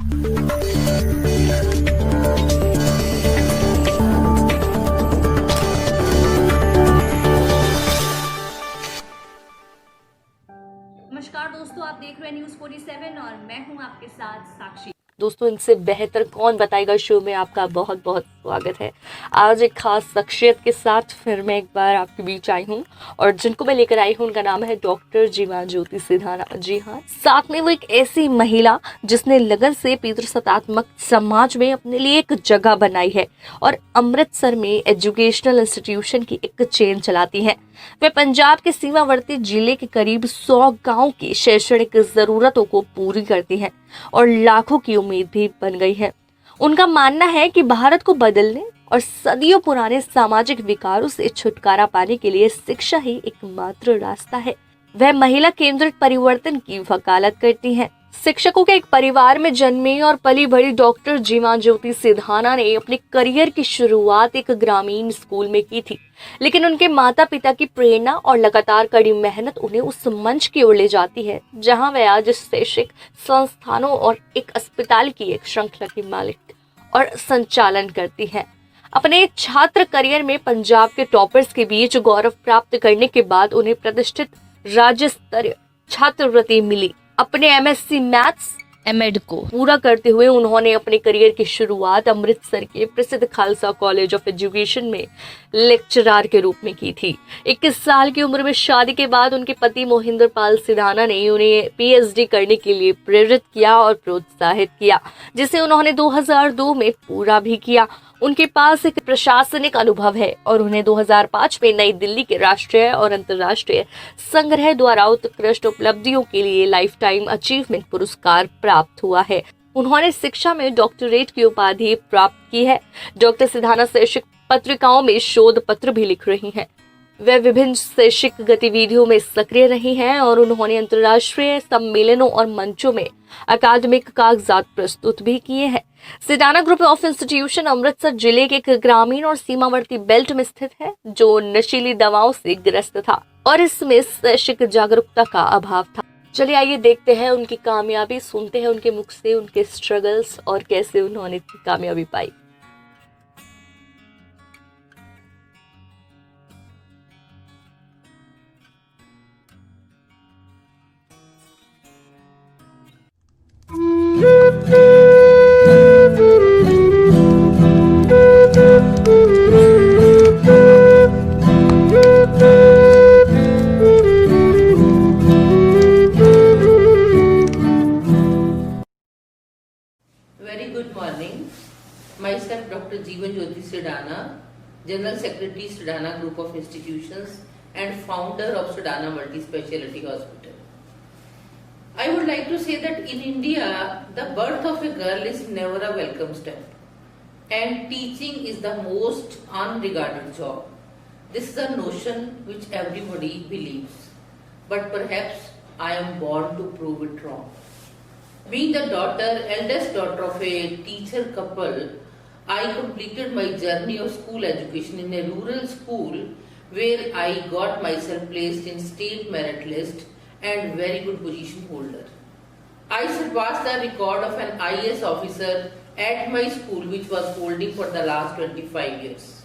नमस्कार दोस्तों, आप देख रहे हैं न्यूज़ 47 और मैं हूं आपके साथ साक्षी। दोस्तों, इनसे बेहतर कौन बताएगा शो में आपका बहुत बहुत स्वागत है। आज एक खास शख्सियत के साथ फिर मैं एक बार आपके बीच आई हूँ और जिनको मैं लेकर आई हूँ उनका नाम है डॉक्टर जीवन ज्योति सिधाना। जी हाँ, साथ में वो एक ऐसी महिला जिसने लगन से पितृसत्तात्मक समाज में अपने लिए एक जगह बनाई है और अमृतसर में एजुकेशनल इंस्टीट्यूशन की एक चेन चलाती हैं। वे पंजाब के सीमावर्ती जिले के करीब 100 गांव की शैक्षणिक जरूरतों को पूरी करती हैं और लाखों की उम्मीद भी बन गई है। उनका मानना है कि भारत को बदलने और सदियों पुराने सामाजिक विकारों से छुटकारा पाने के लिए शिक्षा ही एकमात्र रास्ता है। वह महिला केंद्रित परिवर्तन की वकालत करती हैं। शिक्षकों के एक परिवार में जन्मी और पली बड़ी डॉक्टर जीवन ज्योति सिधाना ने अपने करियर की शुरुआत एक ग्रामीण स्कूल में की थी, लेकिन उनके माता पिता की प्रेरणा और लगातार कड़ी मेहनत उन्हें उस मंच की ओर ले जाती है जहां वे आज शैक्षिक संस्थानों और एक अस्पताल की एक श्रृंखला की मालिक और संचालन करती हैं। अपने छात्र करियर में पंजाब के टॉपर्स के बीच गौरव प्राप्त करने के बाद उन्हें प्रतिष्ठित राज्य स्तरीय छात्रवृत्ति मिली। अपने एमएससी मैथ्स एमएड को पूरा करते हुए उन्होंने अपने करियर की शुरुआत अमृतसर के प्रसिद्ध खालसा कॉलेज ऑफ एजुकेशन में लेक्चरर के रूप में की थी। 21 साल की उम्र में शादी के बाद उनके पति मोहिंदर पाल सिधाना ने उन्हें पीएचडी करने के लिए प्रेरित किया और प्रोत्साहित किया, जिसे उन्होंने 2002 में पूरा भी किया। उनके पास एक प्रशासनिक अनुभव है और उन्हें 2005 में नई दिल्ली के राष्ट्रीय और अंतर्राष्ट्रीय संग्रह द्वारा उत्कृष्ट उपलब्धियों के लिए लाइफ टाइम अचीवमेंट पुरस्कार प्राप्त हुआ है। उन्होंने शिक्षा में डॉक्टरेट की उपाधि प्राप्त की है। डॉक्टर सिधाना शैक्षिक पत्रिकाओं में शोध पत्र भी लिख रही हैं। वे विभिन्न शैक्षिक गतिविधियों में सक्रिय रही हैं और उन्होंने अंतर्राष्ट्रीय सम्मेलनों और मंचों में अकादमिक कागजात प्रस्तुत भी किए हैं। Sidhana group of institution Amritsar जिले के एक ग्रामीण और सीमावर्ती बेल्ट में स्थित है जो नशीली दवाओं से ग्रस्त था और इसमें शैक्षिक जागरूकता का अभाव था। चलिए आइए देखते हैं उनकी कामयाबी, सुनते हैं उनके मुख से उनके स्ट्रगल्स और कैसे उन्होंने कामयाबी पाई। Very good morning. Myself, Dr. Jeevan Jyoti Sirdana, General Secretary, Sirdana Group of Institutions and founder of Sirdana Multi-Speciality Hospital. I would like to say that in India, the birth of a girl is never a welcome step and teaching is the most unregarded job. This is a notion which everybody believes, but perhaps I am born to prove it wrong. Being the eldest daughter of a teacher couple, I completed my journey of school education in a rural school where I got myself placed in state merit list and very good position holder. I surpassed the record of an IAS officer at my school which was holding for the last 25 years.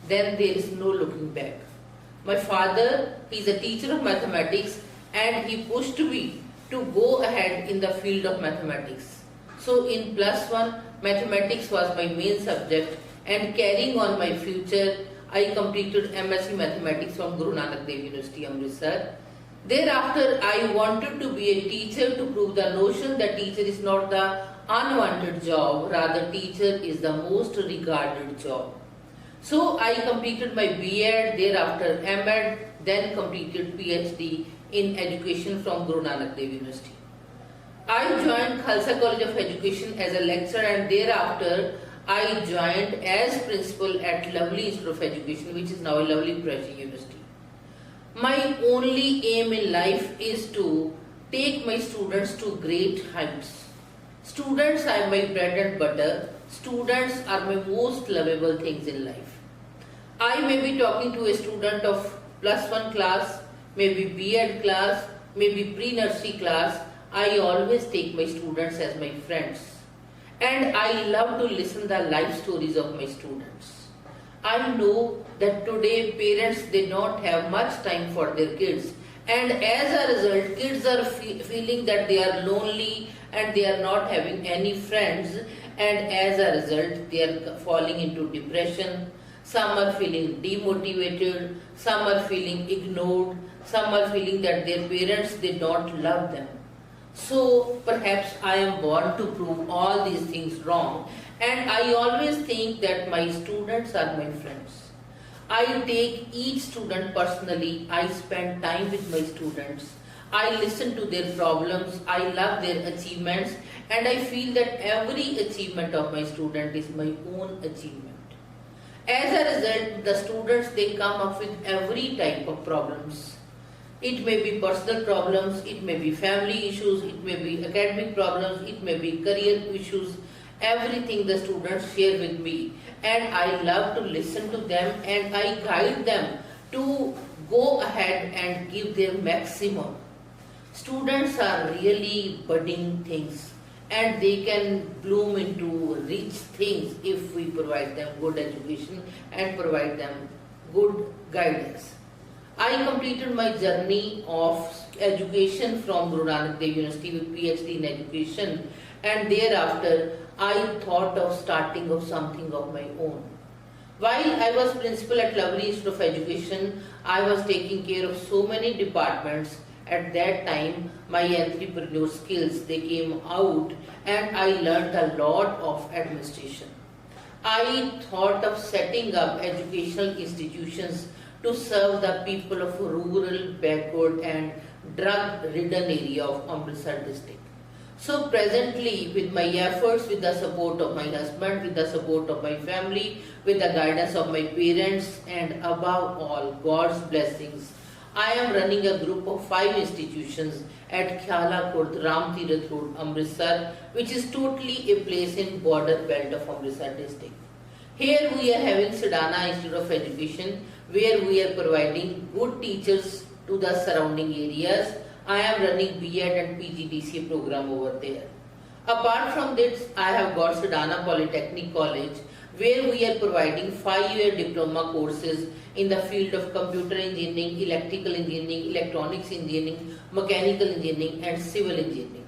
Then there is no looking back. My father, he is a teacher of mathematics and he pushed me to go ahead in the field of mathematics. So in +1, mathematics was my main subject and carrying on my future, I completed MSc Mathematics from Guru Nanak Dev University, Amritsar. Thereafter, I wanted to be a teacher to prove the notion that teacher is not the unwanted job, rather teacher is the most regarded job. So I completed my B.Ed, thereafter M.Ed, then completed PhD in education from Guru Nanak Dev University. I joined Khalsa College of Education as a lecturer and thereafter I joined as principal at Lovely Institute of Education, which is now a Lovely Pressure University. My only aim in life is to take my students to great heights. Students are my bread and butter. Students are my most lovable things in life. I may be talking to a student of +1 class, maybe B.Ed class, maybe pre-nursery class. I always take my students as my friends. and I love to listen the life stories of my students. I know that today parents they don't have much time for their kids, and as a result kids are feeling that they are lonely and they are not having any friends, and as a result they are falling into depression. Some are feeling demotivated, some are feeling ignored, some are feeling that their parents they don't love them. So perhaps I am born to prove all these things wrong, and I always think that my students are my friends. I take each student personally, I spend time with my students, I listen to their problems, I love their achievements, and I feel that every achievement of my student is my own achievement. As a result, the students they come up with every type of problems. It may be personal problems, it may be family issues, it may be academic problems, it may be career issues. Everything the students share with me, and I love to listen to them and I guide them to go ahead and give their maximum. Students are really budding things, and they can bloom into rich things if we provide them good education and provide them good guidance. I completed my journey of education from Guru Nanak Dev University with PhD in education, and thereafter I thought of starting of something of my own. While I was principal at Lovely Institute of Education, I was taking care of so many departments. At that time, my entrepreneur skills they came out, and I learned a lot of administration. I thought of setting up educational institutions to serve the people of rural, backward and drug-ridden area of Amritsar district. So presently, with my efforts, with the support of my husband, with the support of my family, with the guidance of my parents, and above all, God's blessings, I am running a group of 5 institutions at Khyala Khurd, Ram Tirath Road, Amritsar, which is totally a place in border belt of Amritsar district. Here we are having Sedana Institute of Education, where we are providing good teachers to the surrounding areas. I am running B.Ed and PGDCA program over there. Apart from this, I have got Sedana Polytechnic College, where we are providing 5-year diploma courses in the field of computer engineering, electrical engineering, electronics engineering, mechanical engineering and civil engineering.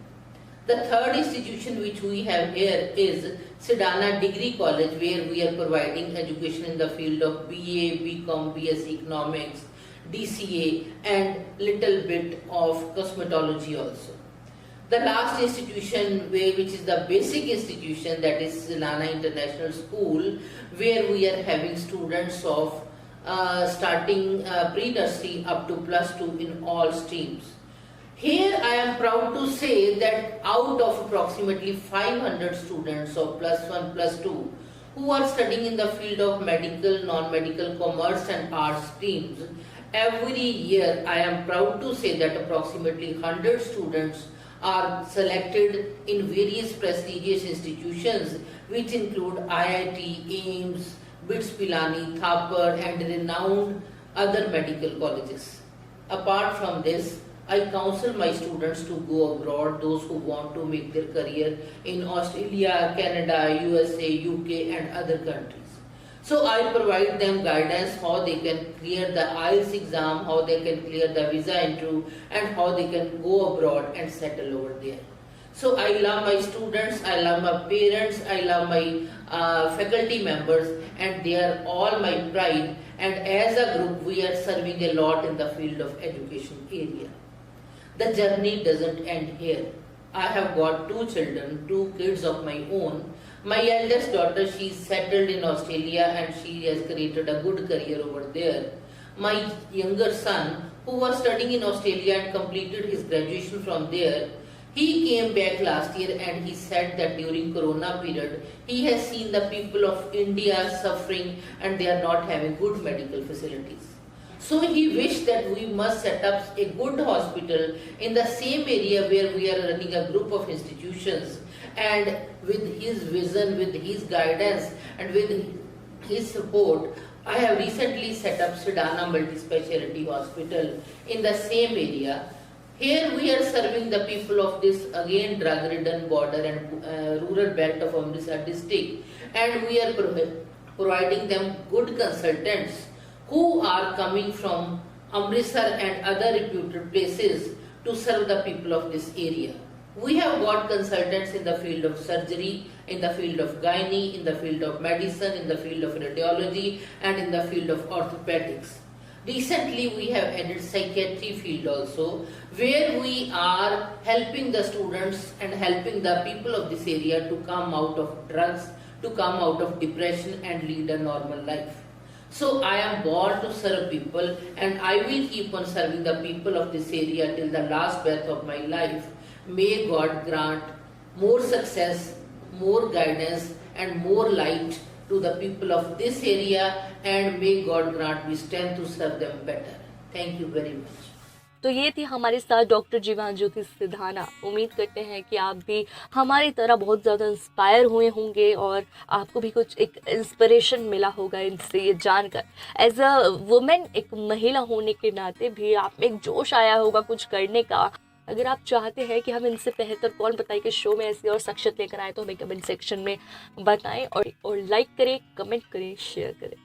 The third institution which we have here is Sedana Degree College, where we are providing education in the field of BA, BCom, BSc Economics, DCA and little bit of cosmetology also. The last institution which is the basic institution, that is Sedana International School, where we are having students of starting pre-nursery up to +2 in all streams. Here I am proud to say that out of approximately 500 students of +1, +2 who are studying in the field of medical, non-medical, commerce and arts streams, every year I am proud to say that approximately 100 students are selected in various prestigious institutions which include IIT, AIIMS, BITS Pilani, Thapar and renowned other medical colleges. Apart from this, I counsel my students to go abroad, those who want to make their career in Australia, Canada, USA, UK and other countries. So I provide them guidance how they can clear the IELTS exam, how they can clear the visa interview and how they can go abroad and settle over there. So I love my students, I love my parents, I love my faculty members, and they are all my pride, and as a group we are serving a lot in the field of education area. The journey doesn't end here. I have got 2 children, 2 kids of my own. My eldest daughter, she is settled in Australia and she has created a good career over there. My younger son, who was studying in Australia and completed his graduation from there, he came back last year and he said that during Corona period, he has seen the people of India suffering and they are not having good medical facilities. So he wished that we must set up a good hospital in the same area where we are running a group of institutions, and with his vision, with his guidance and with his support, I have recently set up Sedana Multi-Speciality Hospital in the same area. Here we are serving the people of this again drug-ridden border and rural belt of Amritsar district, and we are providing them good consultants who are coming from Amritsar and other reputed places to serve the people of this area. We have got consultants in the field of surgery, in the field of gynae, in the field of medicine, in the field of radiology, and in the field of orthopedics. Recently, we have added psychiatry field also, where we are helping the students and helping the people of this area to come out of drugs, to come out of depression and lead a normal life. So I am born to serve people, and I will keep on serving the people of this area till the last breath of my life. May God grant more success, more guidance and more light to the people of this area, and may God grant me strength to serve them better. Thank you very much. तो ये थी हमारे साथ doctor Jeevan Jyoti Sidhana. उम्मीद करते हैं कि आप भी हमारी तरह बहुत ज़्यादा इंस्पायर हुए होंगे और आपको भी कुछ एक इंस्पिरेशन मिला होगा इनसे ये जानकर। एज अ वुमेन, एक महिला होने के नाते भी आप में एक जोश आया होगा कुछ करने का। अगर आप चाहते हैं कि हम इनसे बेहतर कौन बताए कि शो में ऐसी और शख्सियत लेकर आए, तो हमें कमेंट सेक्शन में बताएं और लाइक करें, कमेंट करें, शेयर करें।